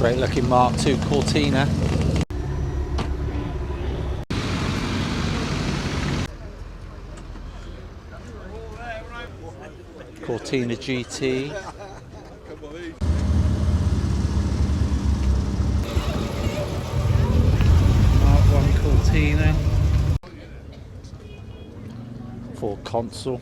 Great looking Mark II Cortina. Cortina GT. Mark I Cortina. Ford console.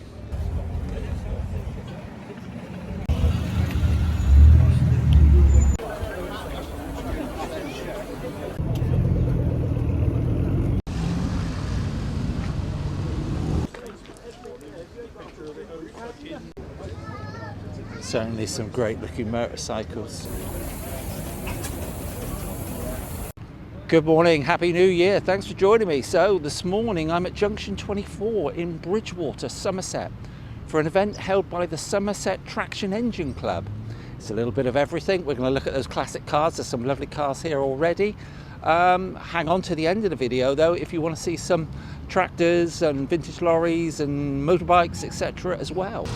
Certainly some great looking motorcycles. Good morning, Happy New Year, thanks for joining me. So this morning I'm at Junction 24 in Bridgewater, Somerset for an event held by the Somerset Traction Engine Club. It's a little bit of everything. We're going to look at those classic cars. There's some lovely cars here already. Hang on to the end of the video though if you want to see some tractors and vintage lorries and motorbikes, etc. as well.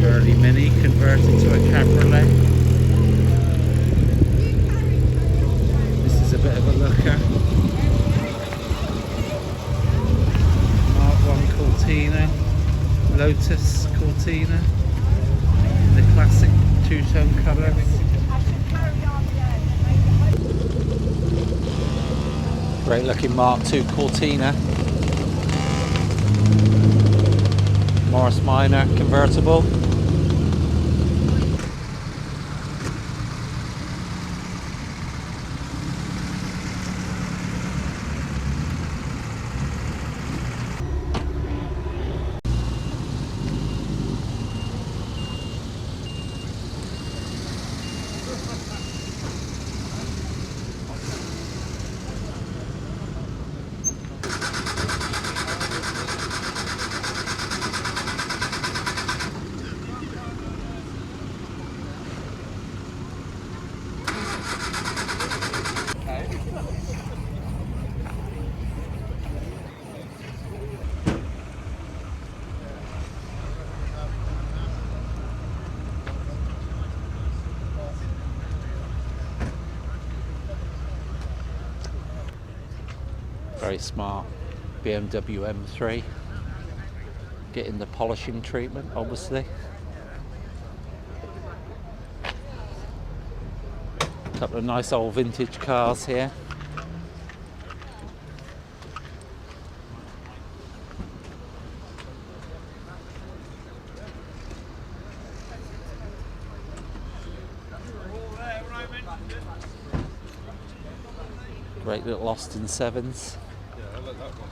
Early Mini converted to a cabriolet. This is a bit of a looker. Mark I Cortina, Lotus Cortina, the classic two-tone colours. Great looking Mark II Cortina. Morris Minor convertible. Very smart BMW M3, getting the polishing treatment obviously. A couple of nice old vintage cars here. Great little Austin 7s. Yeah, I like that one.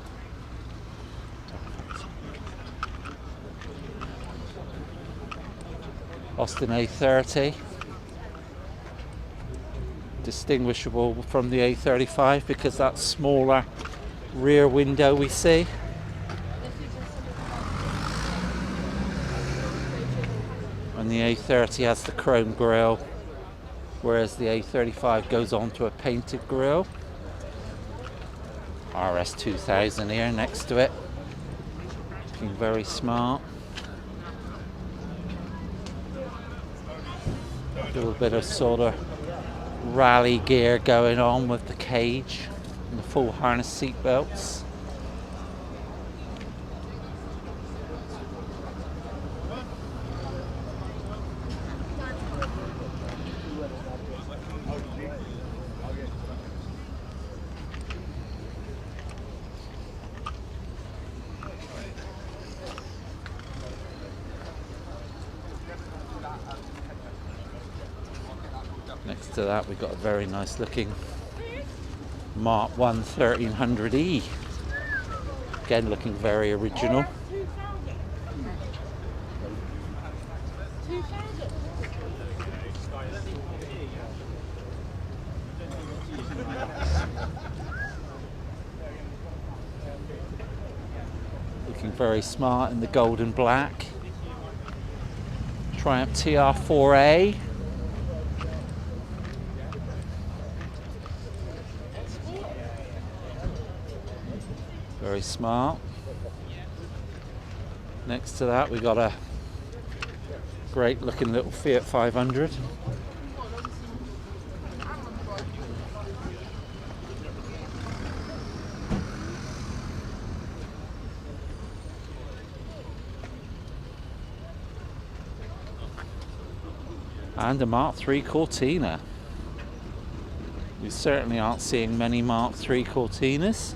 Austin A30. Distinguishable from the A35 because that smaller rear window we see. And the A30 has the chrome grille, whereas the A35 goes on to a painted grille. RS 2000 here next to it, looking very smart. A little bit of sort of rally gear going on with the cage and the full harness seat belts. Next to that, we've got a very nice looking Mark 1 1300E. Again, looking very original. Looking very smart in the gold and black. Triumph TR4A. Very smart. Next to that, we got a great looking little Fiat 500. And a Mark III Cortina. You certainly aren't seeing many Mark III Cortinas.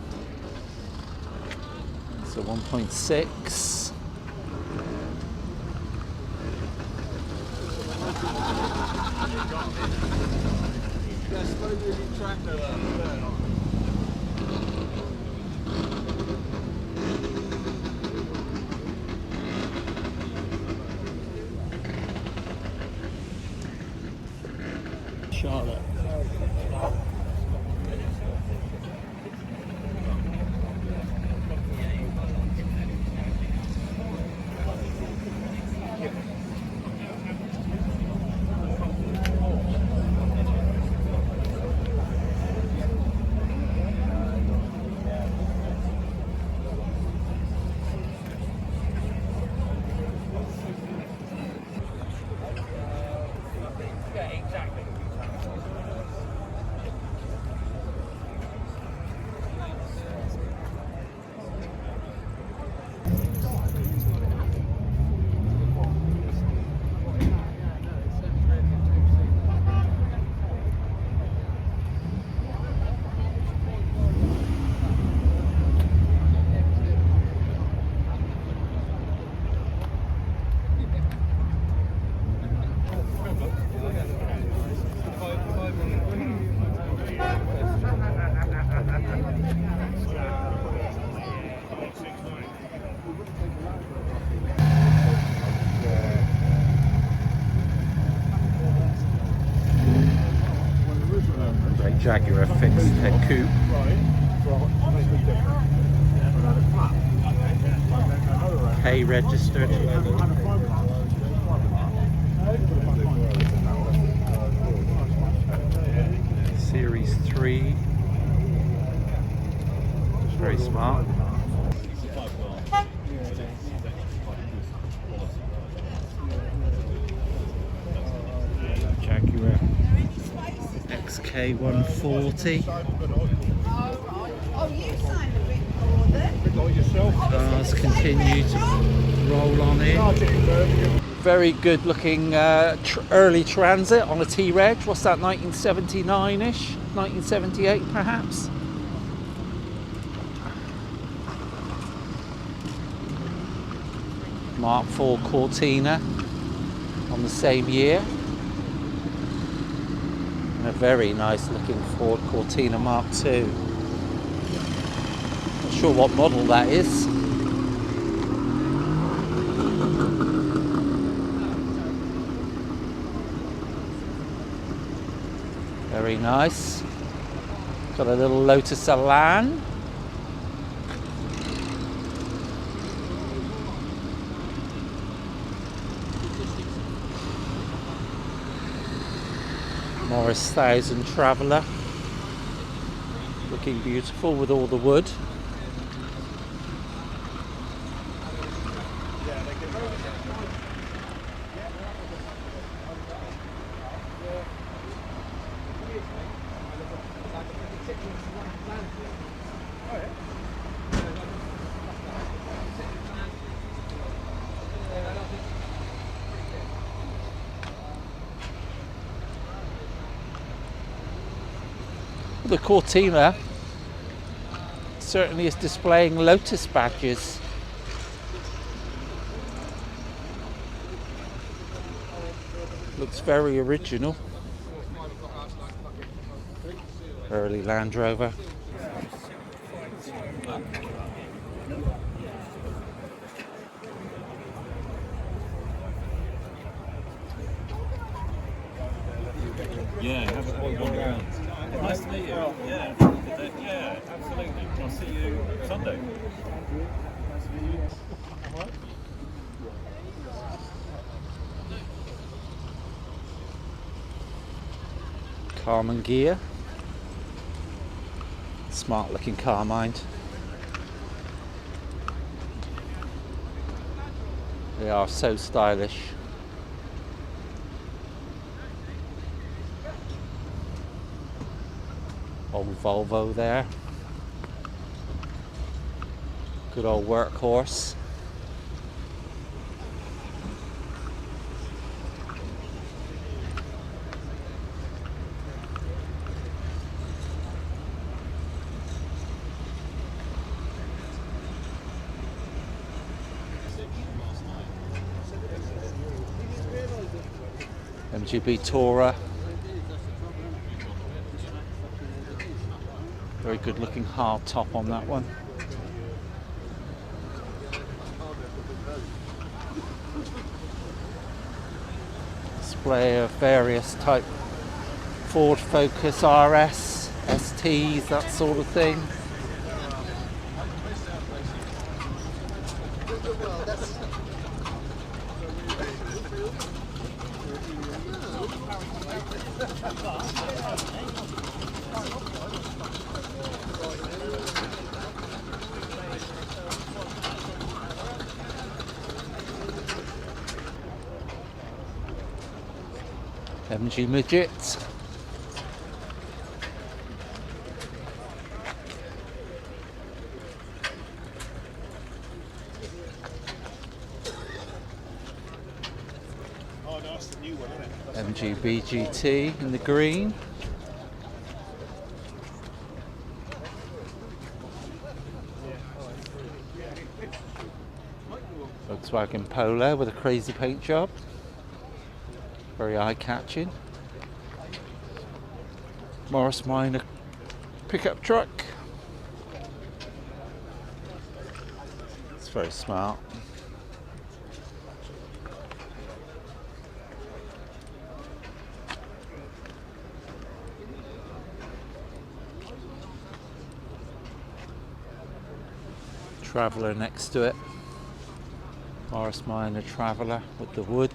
So 1.6. Charlotte. Jaguar fixed head coupe. K registered. Series 3. Very smart. Jaguar XK140. Cars continue to roll on in. Very good looking early Transit on a T-Reg. What's that, 1979-ish? 1978 perhaps? Mark IV Cortina on the same year. And a very nice looking Ford Cortina Mark II. Not sure what model that is. Very nice. Got a little Lotus Elan. Morris 1000 Traveller, looking beautiful with all the wood. the Cortina certainly is displaying Lotus badges. Looks very original. Early Land Rover. Yeah, have a wander around. Nice to meet you. Yeah, yeah, absolutely. I'll see you Sunday. Carmen gear. Smart looking car, mind. They are so stylish. Old Volvo there. Good old workhorse. MGB Tourer. Very good looking hard top on that one. Display of various type Ford Focus RS, STs, that sort of thing. MG Midget. Oh, no, that's the new one, isn't it? MG BGT in the green. Volkswagen Polo with a crazy paint job. Very eye-catching. Morris Minor pickup truck. It's very smart. Traveller next to it. Morris Minor Traveller with the wood.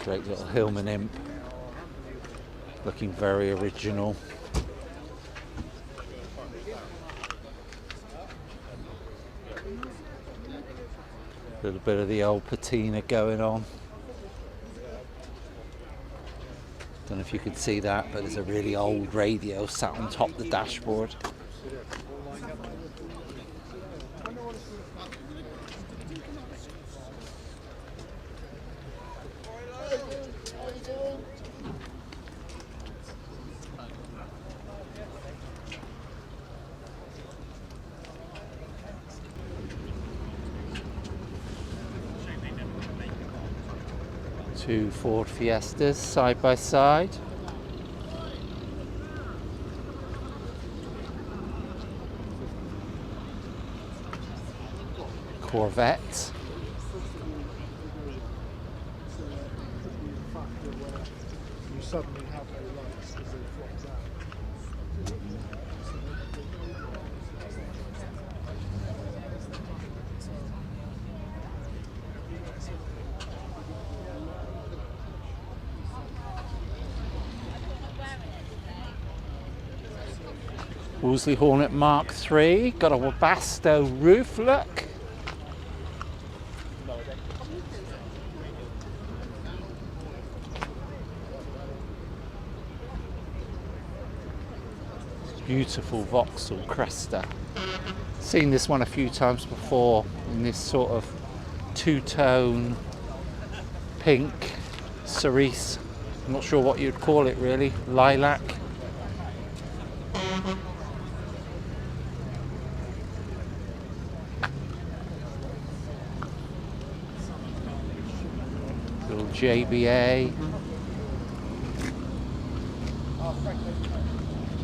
Great little Hillman imp. Looking very original. A little bit of the old patina going on. Don't know if you can see that, but there's a really old radio sat on top of the dashboard. Two Ford Fiestas side by side. Corvette. You suddenly have no lights as it flops out. Wolseley Hornet Mark III, got a Webasto roof look. Beautiful Vauxhall Cresta. Seen this one a few times before in this sort of two-tone pink cerise I'm not sure what you'd call it really. Lilac. Little JBA.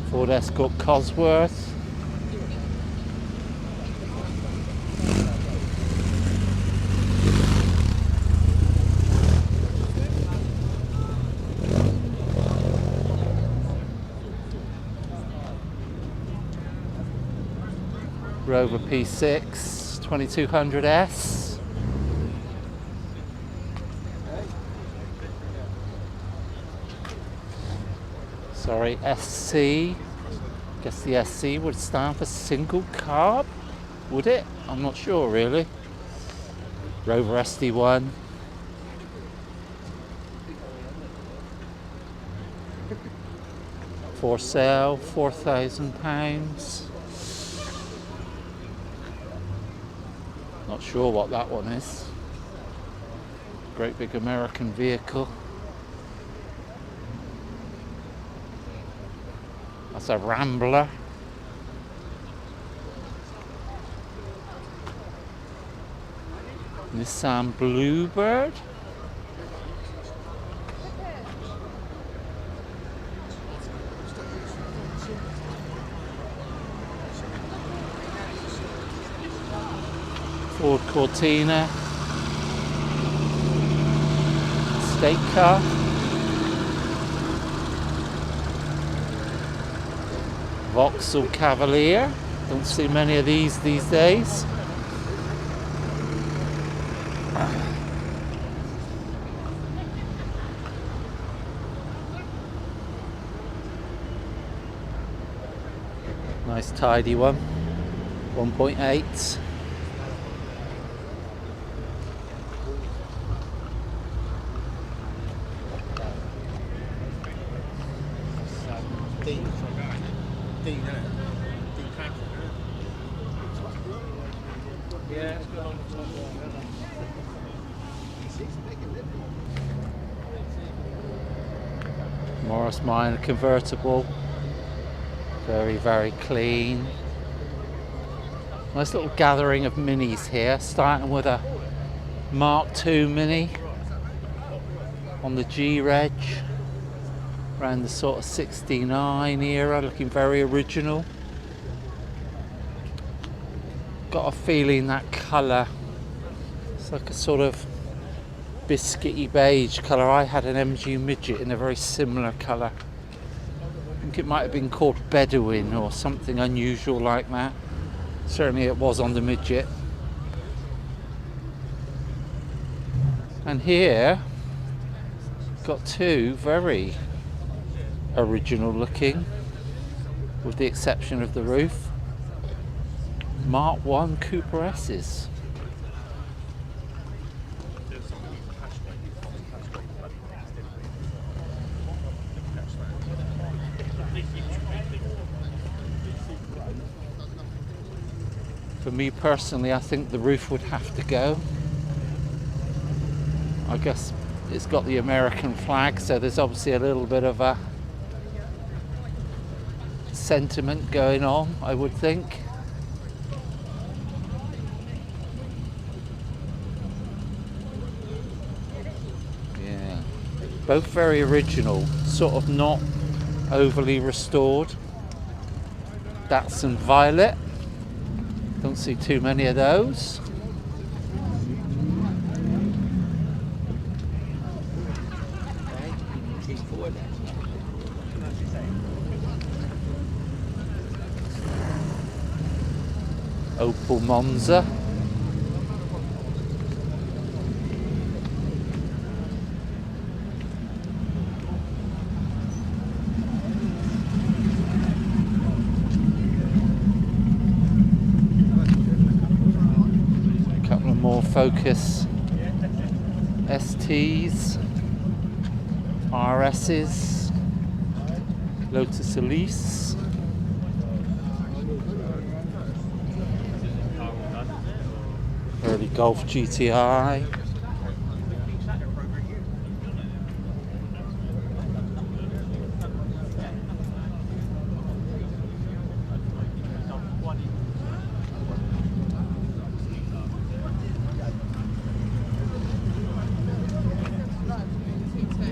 Ford Escort Cosworth. Rover P6 2200S. Sorry, SC. Guess the SC would stand for single carb, would it? I'm not sure really. Rover SD1. For sale, £4,000. Not sure what that one is. Great big American vehicle. That's a Rambler. Nissan Bluebird. Ford Cortina. State car. Vauxhall Cavalier. Don't see many of these days. Nice tidy one. 1.8. Morris Minor convertible. Very, very clean. Nice little gathering of minis here, starting with a Mark II Mini on the G-Reg, around the sort of 69 era, looking very original. Got a feeling that colour, it's like a sort of biscuity beige colour. I had an MG Midget in a very similar colour. I think it might have been called Bedouin or something unusual like that. Certainly it was on the Midget. And here, got two very original looking, with the exception of the roof, Mark I Cooper S's. For me personally, I think the roof would have to go. I guess it's got the American flag, so there's obviously a little bit of a sentiment going on, I would think. Yeah, both very original, sort of not overly restored. Datsun Violet. Don't see too many of those. Opel Monza. More Focus STs, RSs, Lotus Elise, early Golf GTI,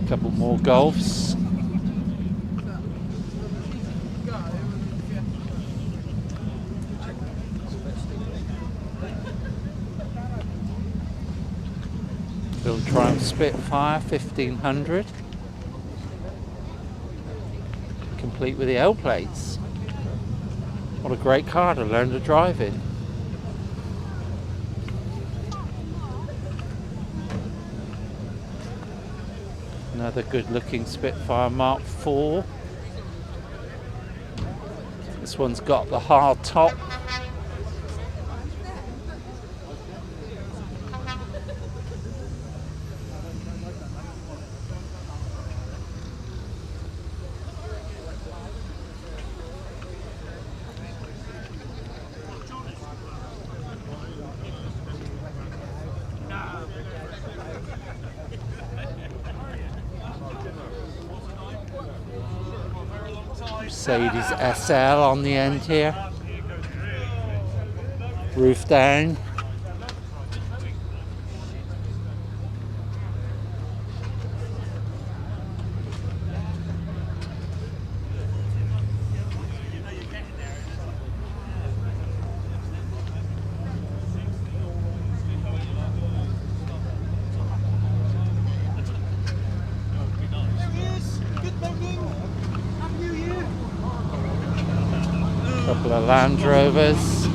A couple more Golfs. Little Triumph Spitfire 1500. Complete with the L plates. What a great car to learn to drive in. Another good looking Spitfire Mark IV. This one's got the hard top. Mercedes SL on the end here. Roof down. Couple of Land Rovers.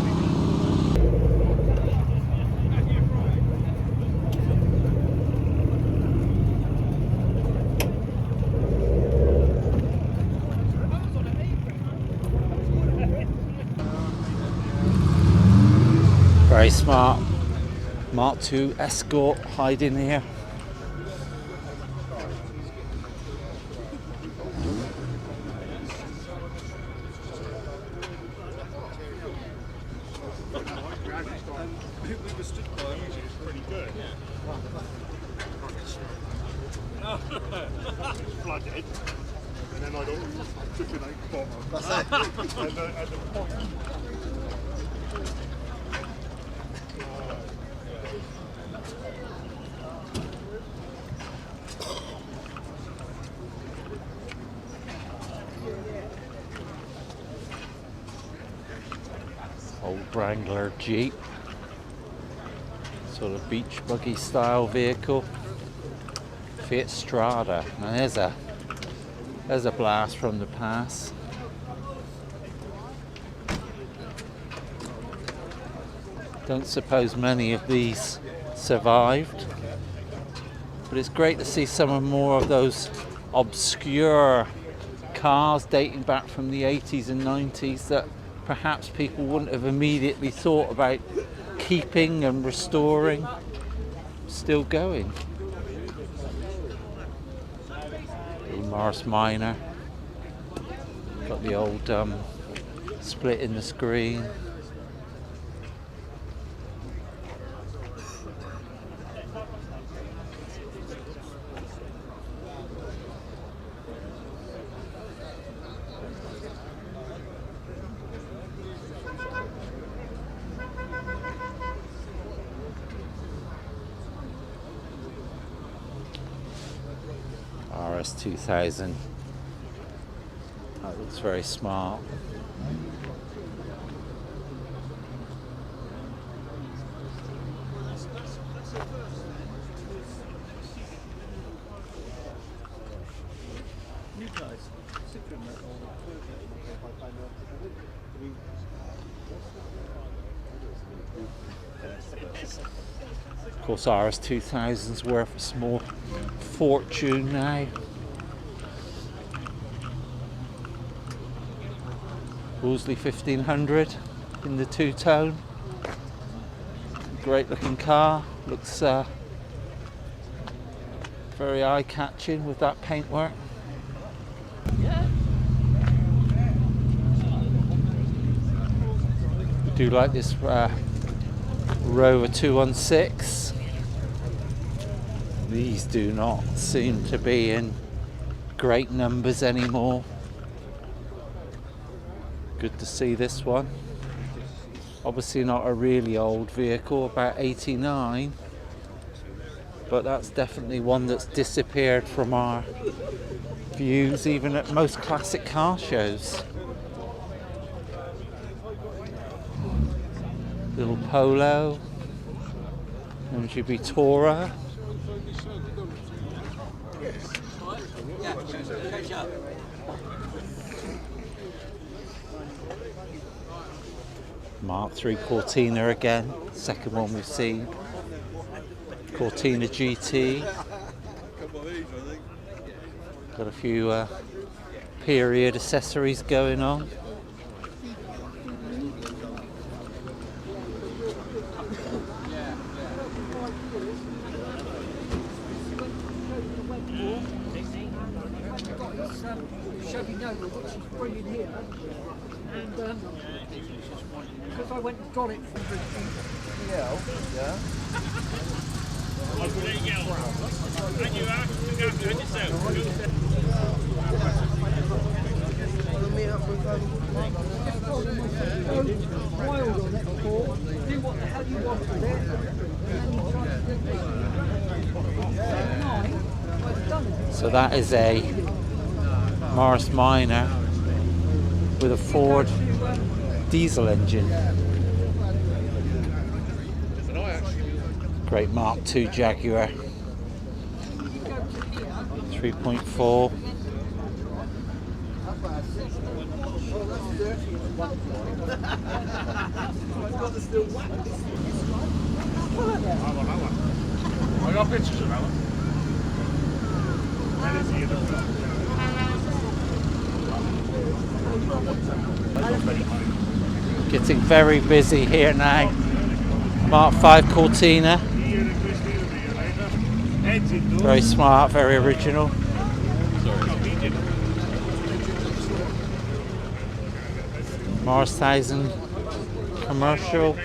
Very smart. Mark II Escort hiding here. Flooded, and then I got took an 8 bottom. That's it. And the point. Old Wrangler Jeep. Sort of beach buggy style vehicle. Fiat Strada. Now there's a blast from the past. Don't suppose many of these survived, but it's great to see some more of those obscure cars dating back from the 80s and 90s that perhaps people wouldn't have immediately thought about keeping and restoring, still going. Morris Minor, got the old split in the screen. RS 2000. That looks very smart. Of course, RS 2000's worth a small fortune now. Wolseley 1500 in the two-tone. Great looking car. Looks very eye-catching with that paintwork. I do like this Rover 216. These do not seem to be in great numbers anymore. Good to see this one. Obviously not a really old vehicle, about 89. but that's definitely one that's disappeared from our views, even at most classic car shows. Little Polo, MGB Tourer. Mark III Cortina again, second one we've seen. Cortina GT. Got a few period accessories going on. Because I went and got it from wild on it before, do what the hell you want with it, and then you try to do it. So that is a Morris Minor with a Ford diesel engine. Great Mark II Jaguar 3.4. I got pictures of that one. Getting very busy here now. Mark V Cortina. Very smart, very original. Morris 1000 commercial.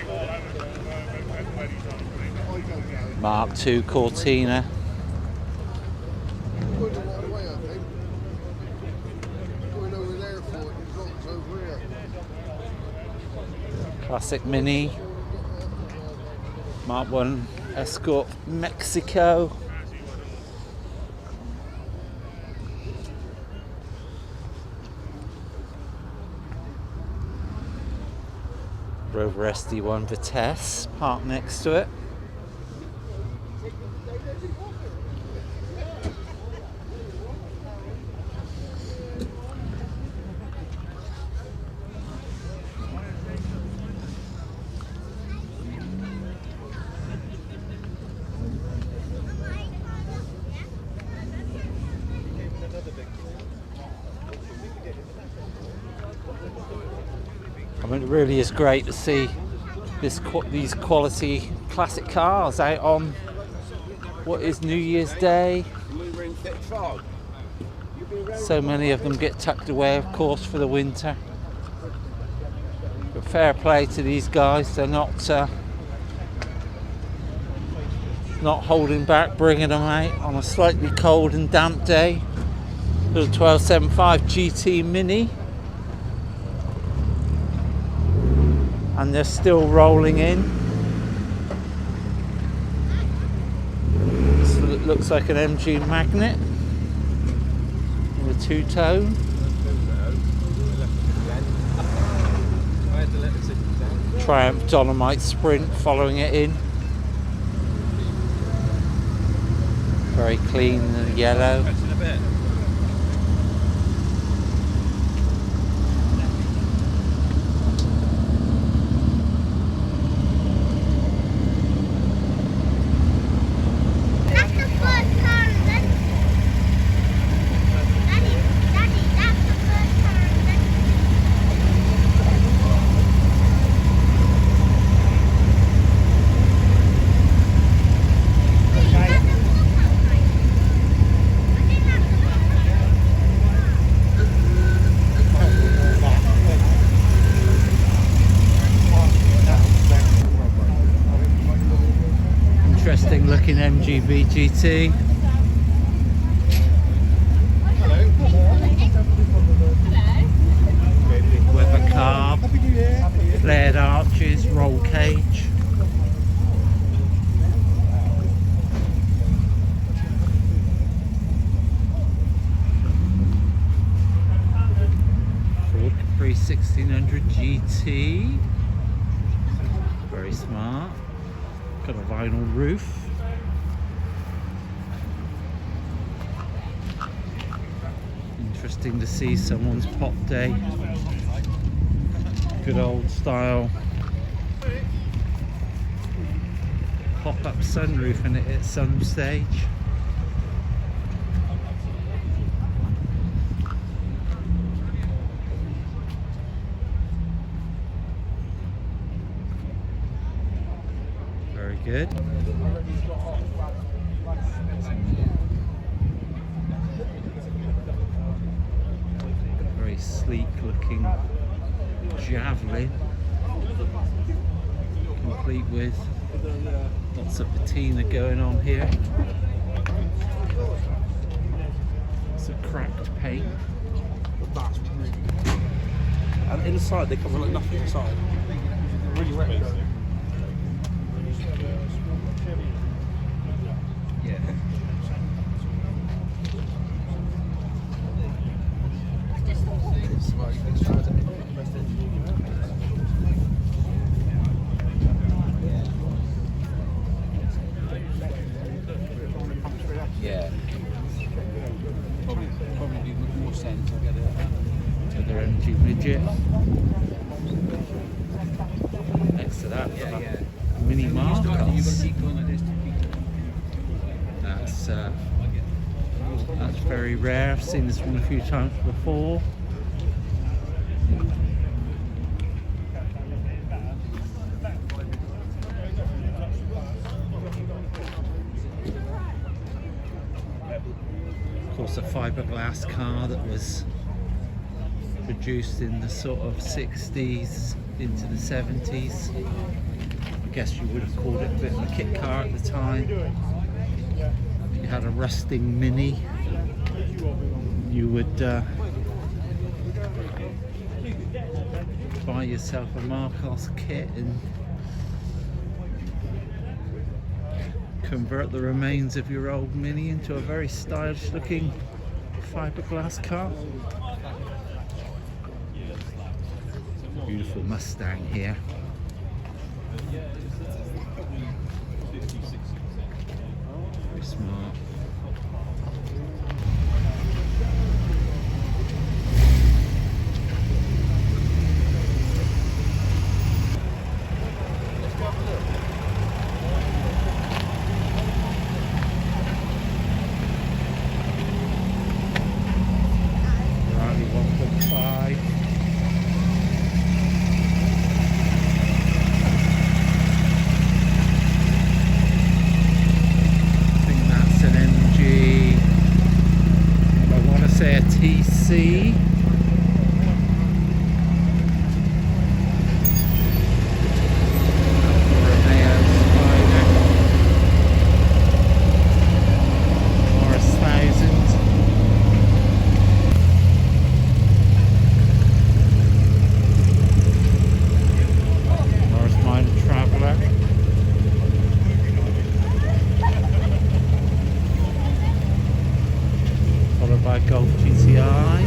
Mark II Cortina. Classic Mini. Mark I Escort Mexico. Rover SD1 Vitesse parked next to it. I mean, it really is great to see these quality classic cars out on what is New Year's Day. So many of them get tucked away, of course, for the winter. But fair play to these guys; they're not holding back, bringing them out on a slightly cold and damp day. Little 1275 GT Mini. And they're still rolling in. So it looks like an MG Magnet in a two-tone. Triumph Dolomite Sprint following it in. Very clean and yellow. Interesting looking MGB GT. Weather carb, flared arches, roll cage. Very smart. Got a vinyl roof. Interesting to see someone's pop day. Good old style pop-up sunroof in it at some stage. Very good. Very sleek looking Javelin, complete with lots of patina going on here. Some cracked paint. That's really good. And inside they cover like nothing inside. Really retro. Yeah. Yeah. Probably make more sense to get To their empty midget. Next to that, mini markers. That's very rare. I've seen this one a few times before. Of course, a fiberglass car that was produced in the sort of 60s into the 70s. I guess you would have called it a bit of a kit car at the time. If you had a rusting Mini, you would buy yourself a Marcos kit and convert the remains of your old Mini into a very stylish looking fiberglass car. Beautiful Mustang here. Very smart. Rally 1.5. Say a TC. Golf GTI.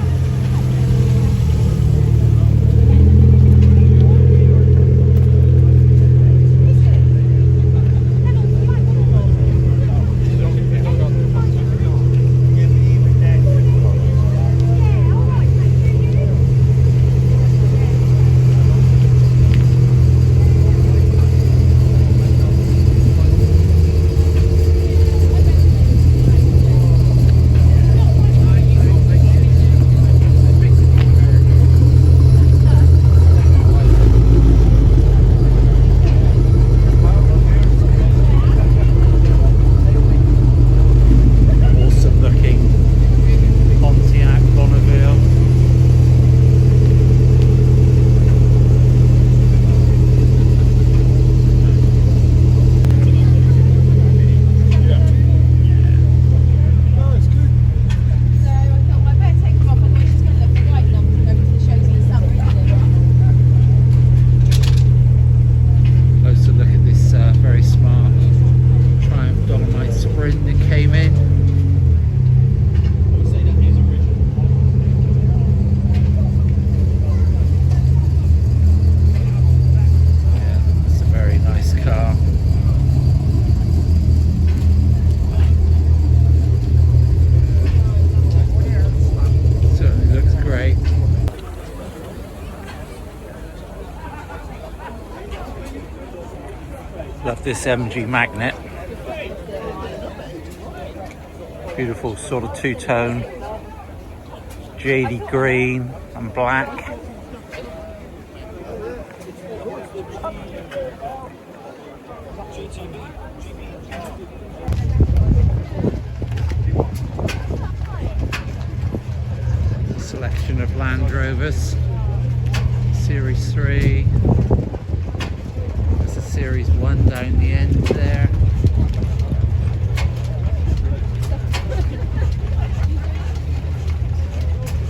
Love this MG Magnet. Beautiful sort of two-tone, jadey green and black. Selection of Land Rovers. Series 3. There's a Series 1 down the end there.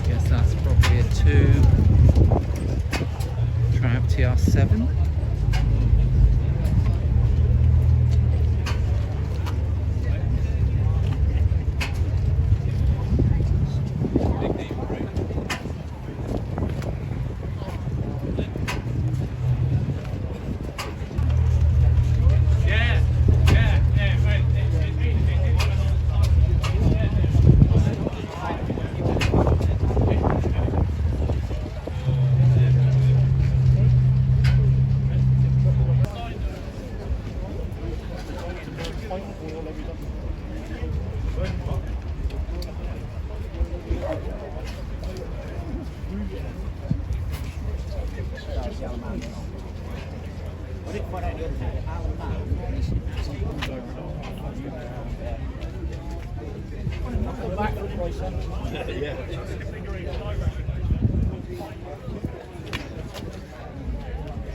Guess that's probably a 2 Triumph TR7.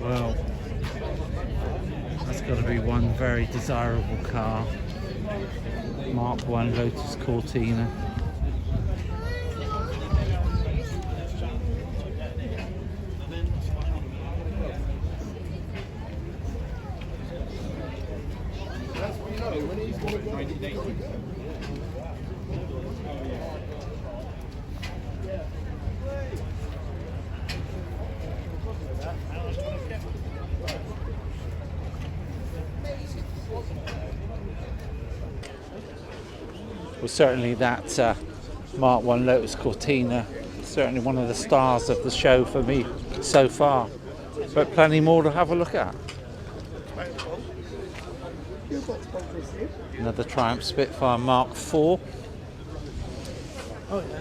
Well, that's got to be one very desirable car. Mark 1 Lotus Cortina. Well, certainly that Mark 1 Lotus Cortina, certainly one of the stars of the show for me so far, but plenty more to have a look at. Another Triumph Spitfire Mark 4. Oh, yeah.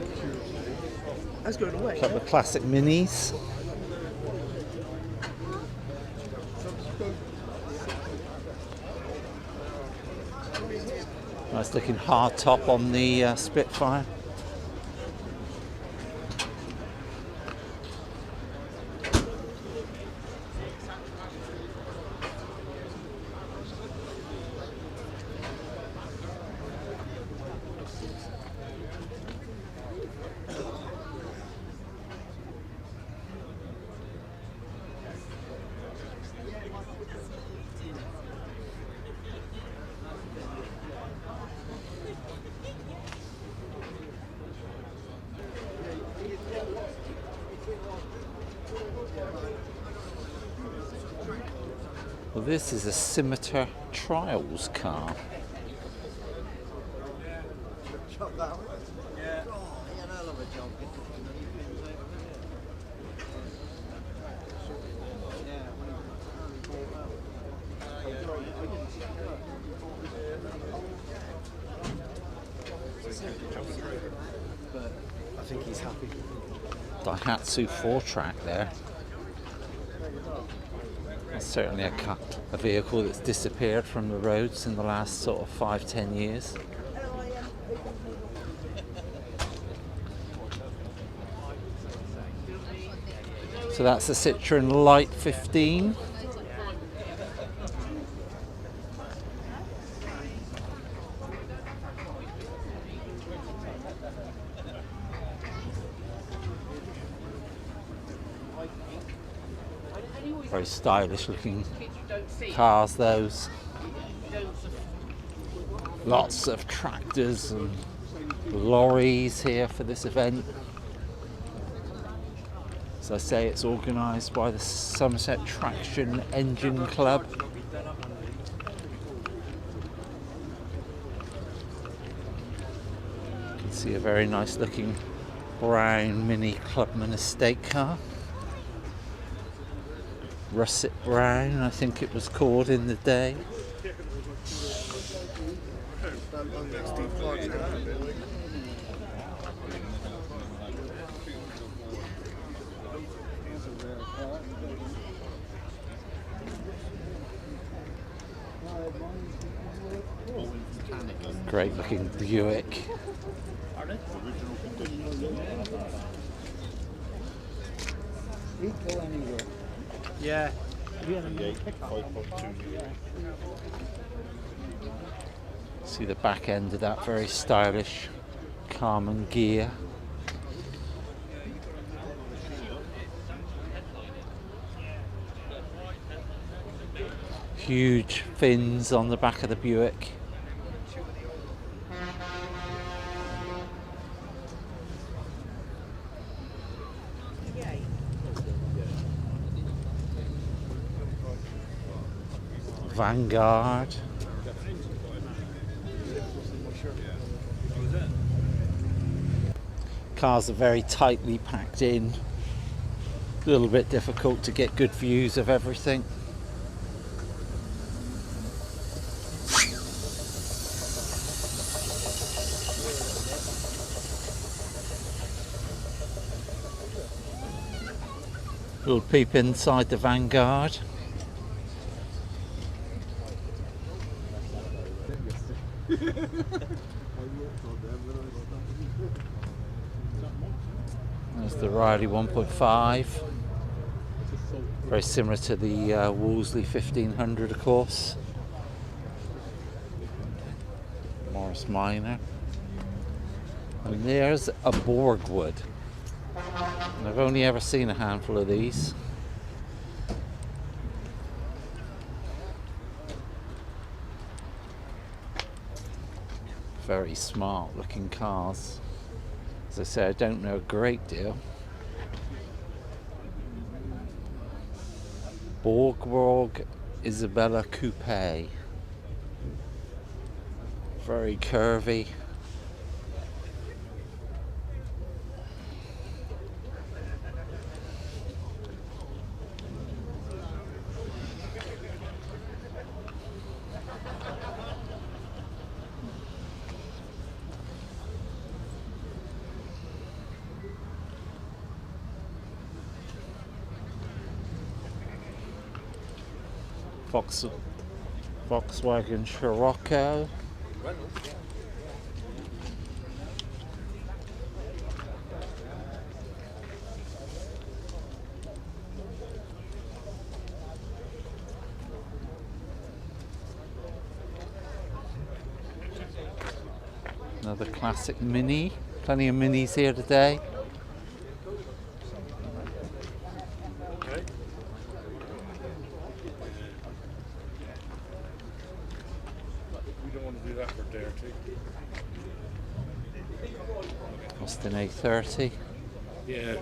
That's going away. A couple of classic minis. Nice looking hard top on the Spitfire. Well, this is a Scimitar Trials car. I think he's happy. Daihatsu 4-track there. That's certainly a vehicle that's disappeared from the roads in the last sort of 5-10 years. So that's a Citroen Light 15. Very stylish looking cars, those. Lots of tractors and lorries here for this event. As I say, it's organised by the Somerset Traction Engine Club. You can see a very nice looking brown Mini Clubman estate car. Russet Brown, I think it was called in the day. Great looking Buick. Yeah. See the back end of that very stylish Carmen gear. Huge fins on the back of the Buick. Vanguard. Cars are very tightly packed in. A little bit difficult to get good views of everything. Little peep inside the Vanguard. There's the Riley 1.5. Very similar to the Wolseley 1500, of course. Morris Minor. And there's a Borgwood. And I've only ever seen a handful of these. Very smart looking cars. As I say, I don't know a great deal. Borg Isabella Coupe. Very curvy. Volkswagen Scirocco. Another classic Mini. Plenty of Minis here today. Austin A30. Yeah.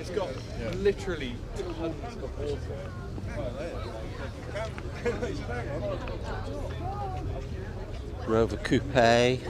It's got literally tons of water. Rover Coupe.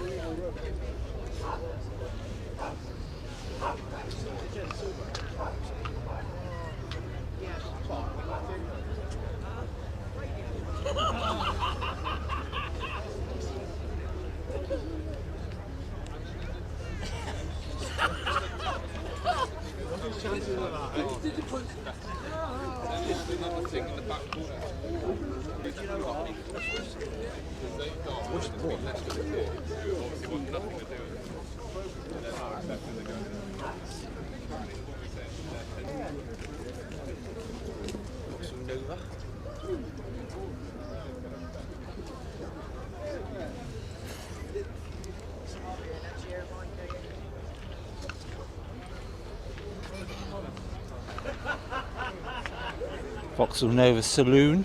Vauxhall Nova Saloon.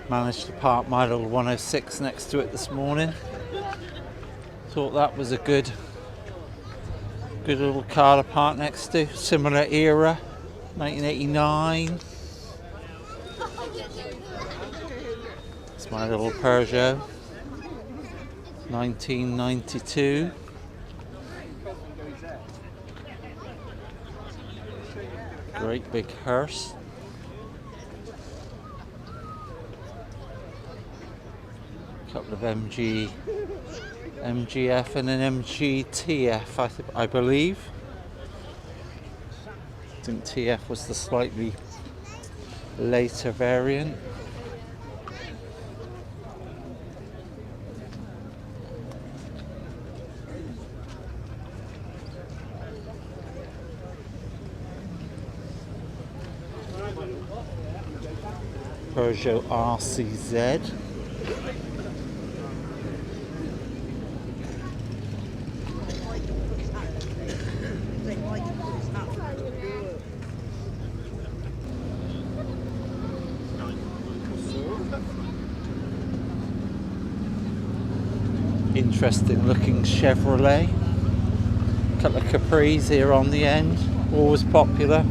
Managed to park my little 106 next to it this morning. Thought that was a good little car to park next to. Similar era, 1989. It's my little Peugeot, 1992. Great big hearse. Couple of MGF and an MGTF, I believe. I think TF was the slightly later variant. Peugeot RCZ. Interesting looking Chevrolet. Couple of Capris here on the end, always popular.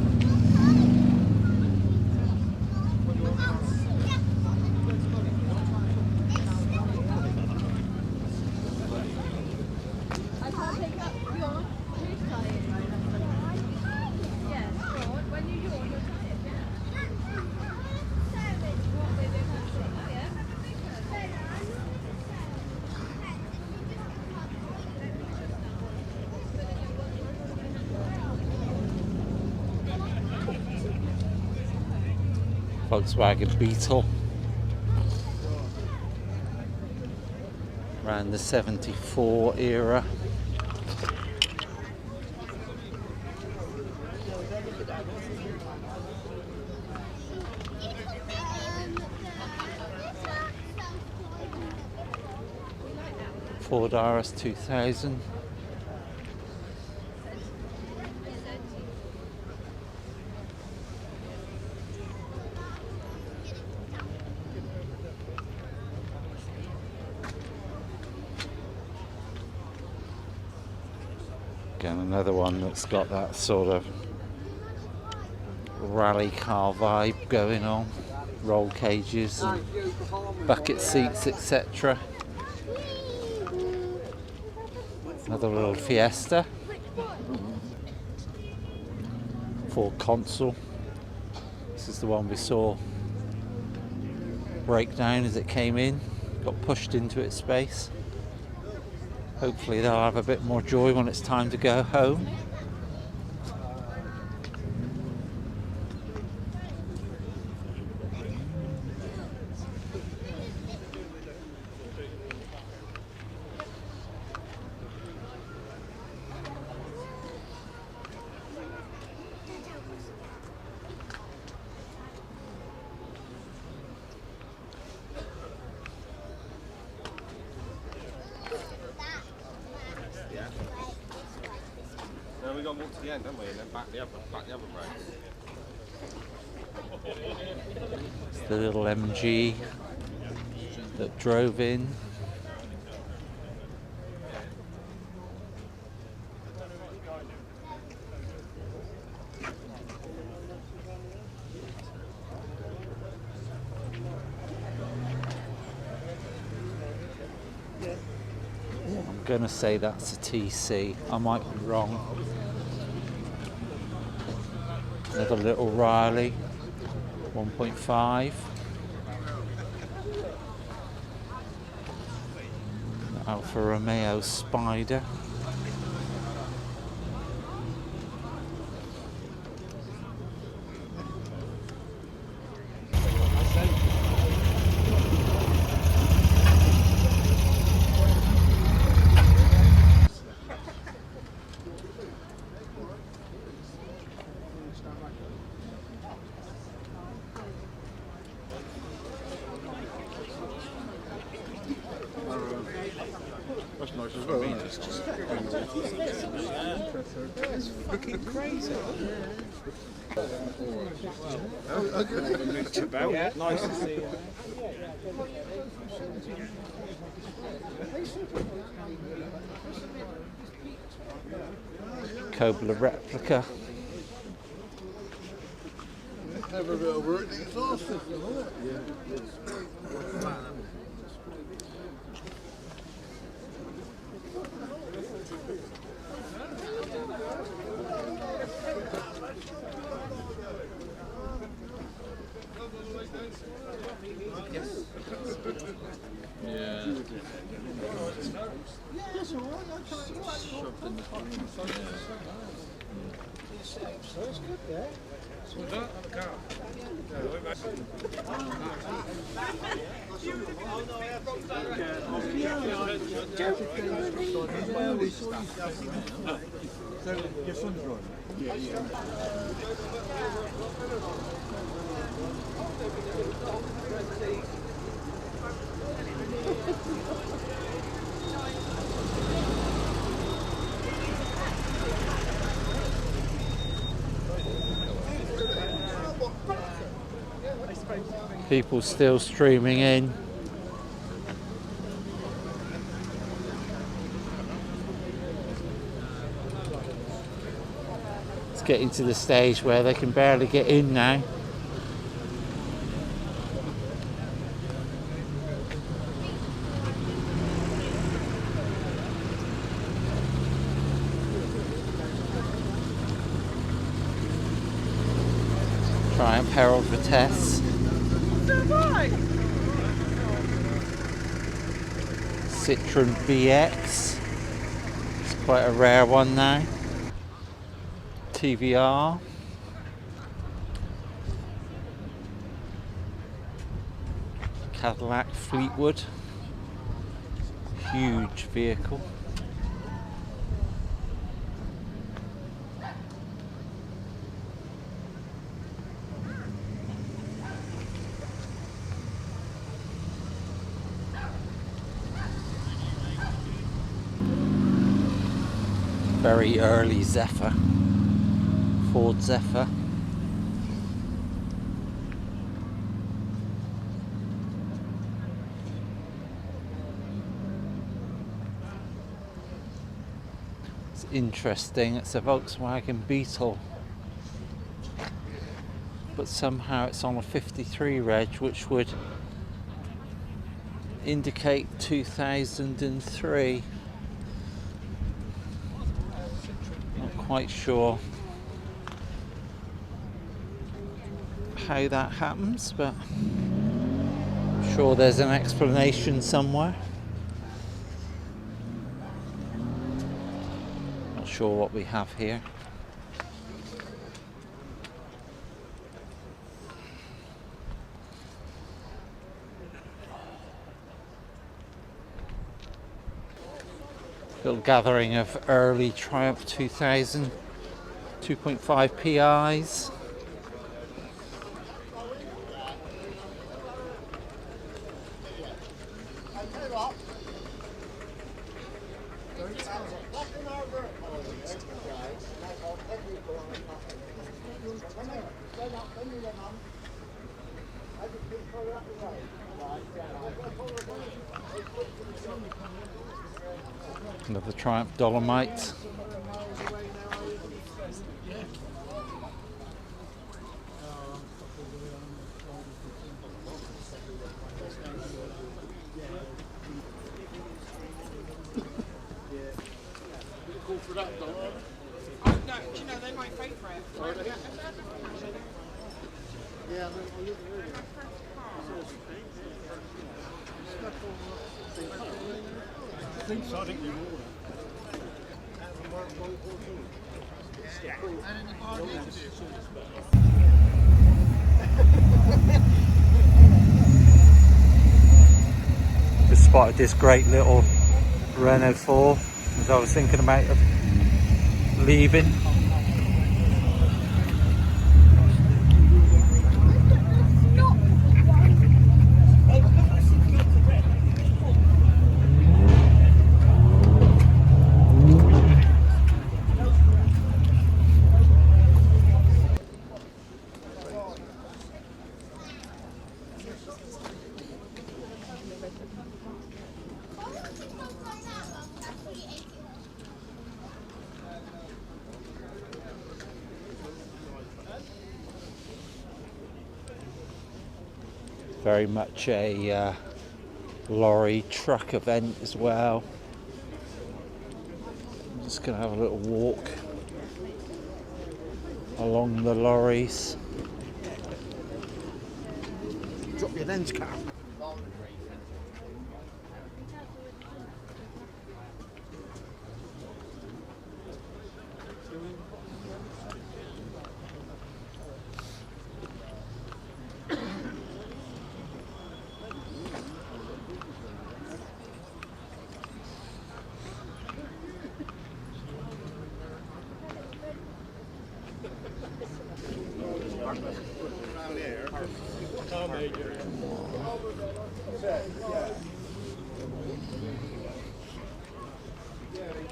Volkswagen Beetle. Around the 74 era. Ford RS 2000. Again, another one that's got that sort of rally car vibe going on. Roll cages and bucket seats, etc. Another little Fiesta. Ford console. This is the one we saw break down as it came in. Got pushed into its space. Hopefully they'll have a bit more joy when it's time to go home. No, we got to walk to the end, haven't we? And then back the other road. It's the little MG that drove in. I'm gonna say that's a TC. I might be wrong. Another little Riley, 1.5. Alfa Romeo Spider. That's nice as well. It's just it's fucking crazy. About. Nice to see you. Cobra replica. Have a bit of work in the exhaust system, isn't it? Your son's driving? Yeah. People still streaming in. It's getting to the stage where they can barely get in now. Triumph Herald for tests. Citroen VX. It's quite a rare one now. TVR. Cadillac Fleetwood. Huge vehicle. Very early Zephyr, Ford Zephyr. It's interesting, it's a Volkswagen Beetle, but somehow it's on a 53 reg, which would indicate 2003. Quite sure how that happens, but I'm sure there's an explanation somewhere. Not sure what we have here. Little gathering of early Triumph 2000 2.5 PIs. Another Triumph Dolomite. Just spotted this great little Renault 4 as I was thinking about leaving. Very much a lorry truck event as well. I'm just going to have a little walk along the lorries. Drop your lens cap.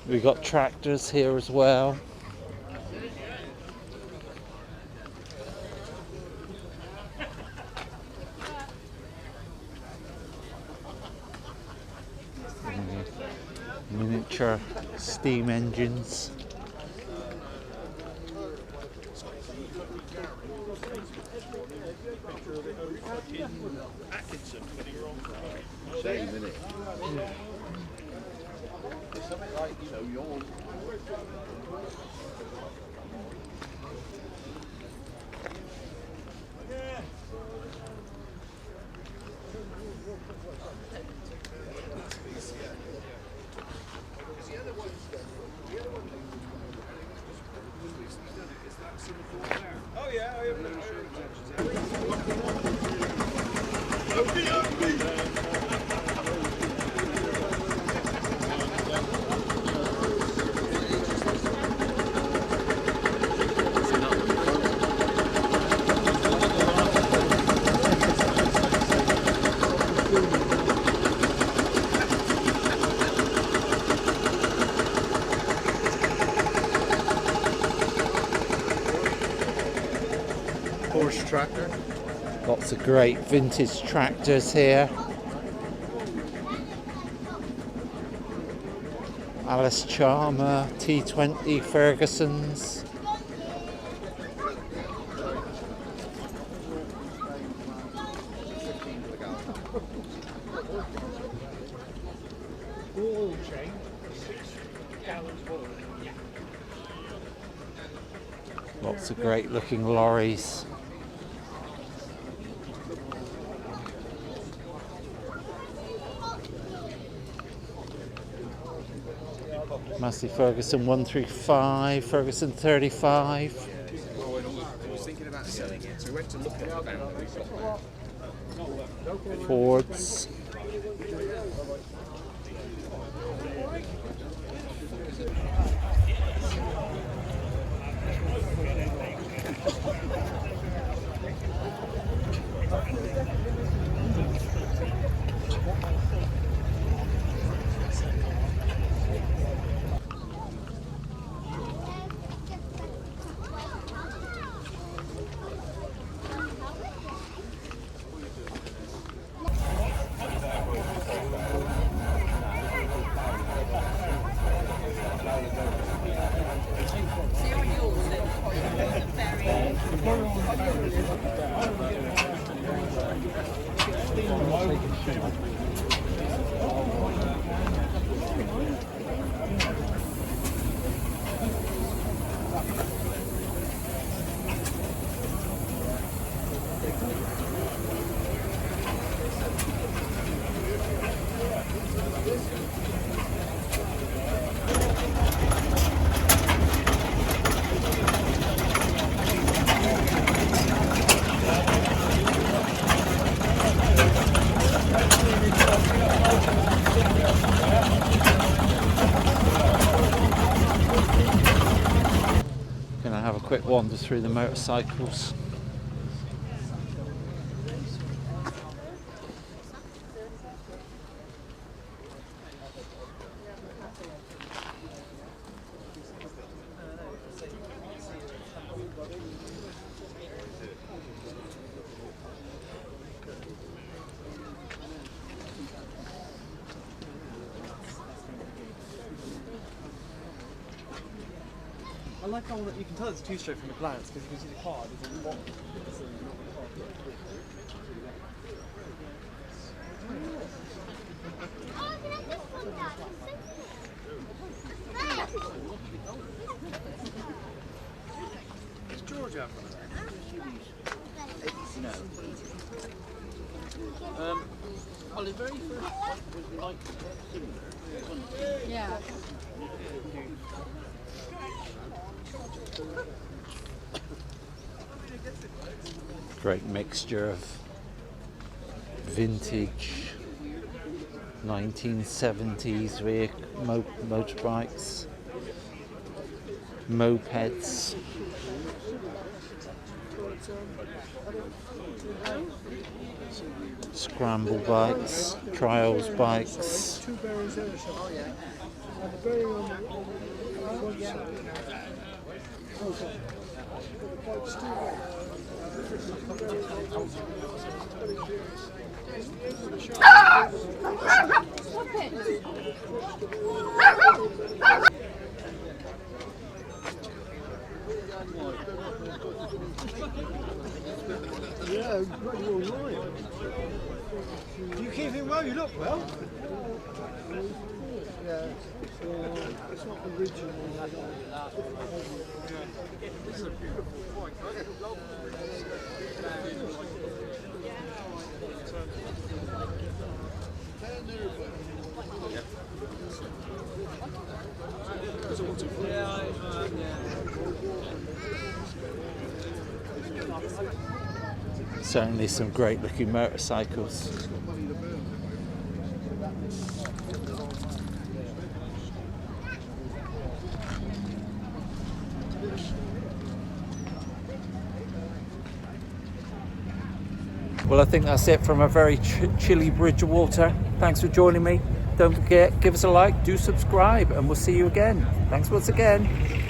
We've got tractors here as well. Miniature steam engines. Shame, innit? Yeah. There's something like, you know, your... Oh yeah, I have Porsche tractor. Lots of great vintage tractors here. Alice Charmer, T20 Fergusons. Oil chain, 6 gallons oil. Lots of great looking lorries. Massey Ferguson 135, Ferguson 35. I was thinking about selling it, so we went to look at it about it. Fords. Gonna have a quick wander through the motorcycles. I like how you can tell it's a two-stroke from a glance because you can see the card is on the bottom. Well, the very first one was like similar. Yeah. Great mixture of vintage 1970s motorbikes, mopeds, scramble bikes, trials bikes. Two bearings there, so. Oh, yeah. And the bearing on the front side. Okay. The bike's yeah, got you all right. Do you keep him well? You look well. Yeah, it's not original. Certainly some great looking motorcycles. Well, I think that's it from a very chilly Bridgewater. Thanks for joining me. Don't forget, give us a like, do subscribe, and we'll see you again. Thanks once again.